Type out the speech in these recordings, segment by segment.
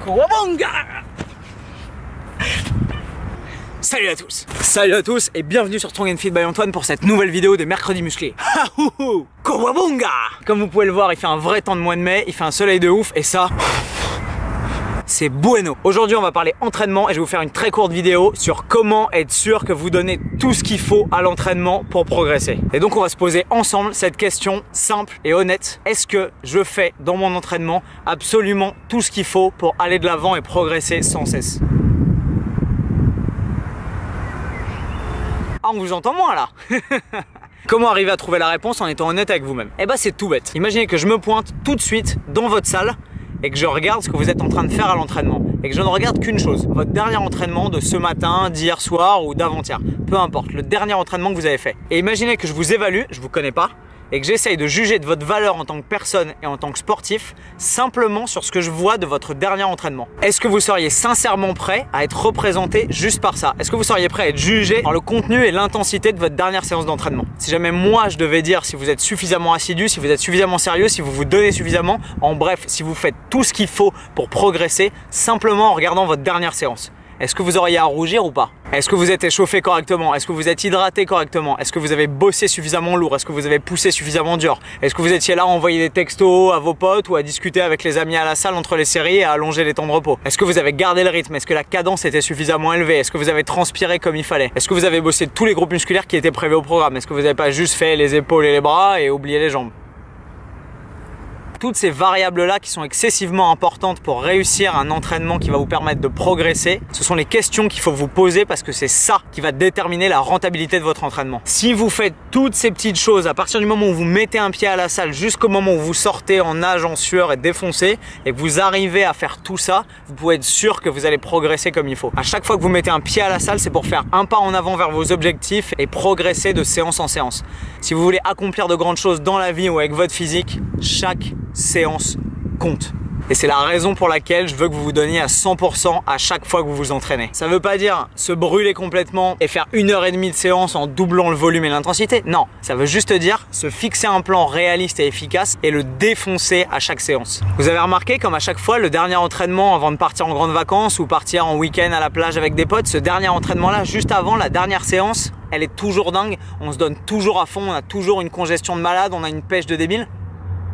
Kawabonga! Salut à tous et bienvenue sur Strong and Fit by Antoine pour cette nouvelle vidéo des mercredis musclés. Kawabonga! Comme vous pouvez le voir, il fait un vrai temps de mois de mai, il fait un soleil de ouf et ça... c'est bueno. Aujourd'hui on va parler entraînement et je vais vous faire une très courte vidéo sur comment être sûr que vous donnez tout ce qu'il faut à l'entraînement pour progresser. Et donc on va se poser ensemble cette question simple et honnête. Est-ce que je fais dans mon entraînement absolument tout ce qu'il faut pour aller de l'avant et progresser sans cesse? Ah, on vous entend moins là. Comment arriver à trouver la réponse en étant honnête avec vous-même? Eh ben c'est tout bête. Imaginez que je me pointe tout de suite dans votre salle et que je regarde ce que vous êtes en train de faire à l'entraînement et que je ne regarde qu'une chose, votre dernier entraînement de ce matin, d'hier soir ou d'avant-hier, peu importe, le dernier entraînement que vous avez fait. Et imaginez que je vous évalue, je vous connais pas, et que j'essaye de juger de votre valeur en tant que personne et en tant que sportif simplement sur ce que je vois de votre dernier entraînement. Est-ce que vous seriez sincèrement prêt à être représenté juste par ça? Est-ce que vous seriez prêt à être jugé par le contenu et l'intensité de votre dernière séance d'entraînement? Si jamais moi je devais dire si vous êtes suffisamment assidu, si vous êtes suffisamment sérieux, si vous vous donnez suffisamment, en bref, si vous faites tout ce qu'il faut pour progresser simplement en regardant votre dernière séance, est-ce que vous auriez à rougir ou pas? Est-ce que vous êtes échauffé correctement? Est-ce que vous êtes hydraté correctement? Est-ce que vous avez bossé suffisamment lourd? Est-ce que vous avez poussé suffisamment dur? Est-ce que vous étiez là à envoyer des textos à vos potes ou à discuter avec les amis à la salle entre les séries et à allonger les temps de repos? Est-ce que vous avez gardé le rythme? Est-ce que la cadence était suffisamment élevée? Est-ce que vous avez transpiré comme il fallait? Est-ce que vous avez bossé tous les groupes musculaires qui étaient prévus au programme? Est-ce que vous n'avez pas juste fait les épaules et les bras et oublié les jambes? Toutes ces variables-là qui sont excessivement importantes pour réussir un entraînement qui va vous permettre de progresser, ce sont les questions qu'il faut vous poser parce que c'est ça qui va déterminer la rentabilité de votre entraînement. Si vous faites toutes ces petites choses à partir du moment où vous mettez un pied à la salle jusqu'au moment où vous sortez en nage, en sueur et défoncé et que vous arrivez à faire tout ça, vous pouvez être sûr que vous allez progresser comme il faut. À chaque fois que vous mettez un pied à la salle, c'est pour faire un pas en avant vers vos objectifs et progresser de séance en séance. Si vous voulez accomplir de grandes choses dans la vie ou avec votre physique, chaque séance compte. Et c'est la raison pour laquelle je veux que vous vous donniez à 100% à chaque fois que vous vous entraînez. Ça veut pas dire se brûler complètement et faire 1h30 de séance en doublant le volume et l'intensité. Non, ça veut juste dire se fixer un plan réaliste et efficace et le défoncer à chaque séance. Vous avez remarqué comme à chaque fois le dernier entraînement avant de partir en grandes vacances ou partir en week-end à la plage avec des potes, ce dernier entraînement là juste avant la dernière séance, elle est toujours dingue, on se donne toujours à fond, on a toujours une congestion de malade, on a une pêche de débile.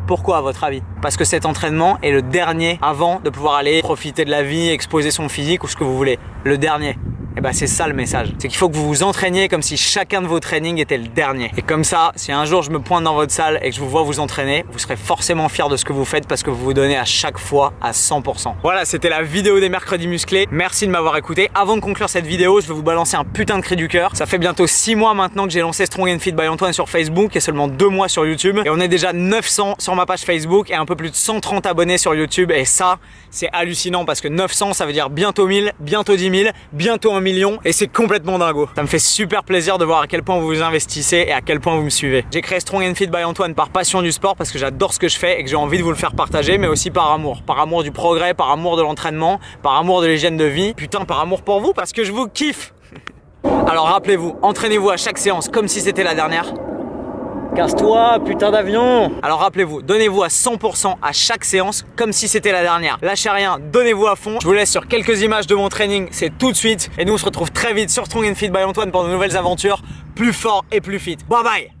Pourquoi à votre avis? Parce que cet entraînement est le dernier avant de pouvoir aller profiter de la vie, exposer son physique ou ce que vous voulez. Le dernier. Et ben c'est ça le message. C'est qu'il faut que vous vous entraîniez comme si chacun de vos trainings était le dernier. Et comme ça, si un jour je me pointe dans votre salle et que je vous vois vous entraîner, vous serez forcément fier de ce que vous faites parce que vous vous donnez à chaque fois à 100%. Voilà, c'était la vidéo des mercredis musclés. Merci de m'avoir écouté. Avant de conclure cette vidéo, je vais vous balancer un putain de cri du cœur. Ça fait bientôt 6 mois maintenant que j'ai lancé Strong and Fit by Antoine sur Facebook et seulement 2 mois sur YouTube. Et on est déjà 900 sur ma page Facebook et un peu plus de 130 abonnés sur YouTube. Et ça, c'est hallucinant parce que 900, ça veut dire bientôt 1000, bientôt 10 000, bientôt 1 million. Et c'est complètement dingo. Ça me fait super plaisir de voir à quel point vous vous investissez et à quel point vous me suivez. J'ai créé Strong and Fit by Antoine par passion du sport parce que j'adore ce que je fais et que j'ai envie de vous le faire partager, mais aussi par amour. Par amour du progrès, par amour de l'entraînement, par amour de l'hygiène de vie. Putain, par amour pour vous parce que je vous kiffe. Alors rappelez-vous, entraînez-vous à chaque séance comme si c'était la dernière. Casse-toi, putain d'avion! Alors rappelez-vous, donnez-vous à 100% à chaque séance comme si c'était la dernière. Lâchez rien, donnez-vous à fond. Je vous laisse sur quelques images de mon training, c'est tout de suite. Et nous on se retrouve très vite sur Strong and Fit by Antoine pour de nouvelles aventures, plus fort et plus fit. Bye bye!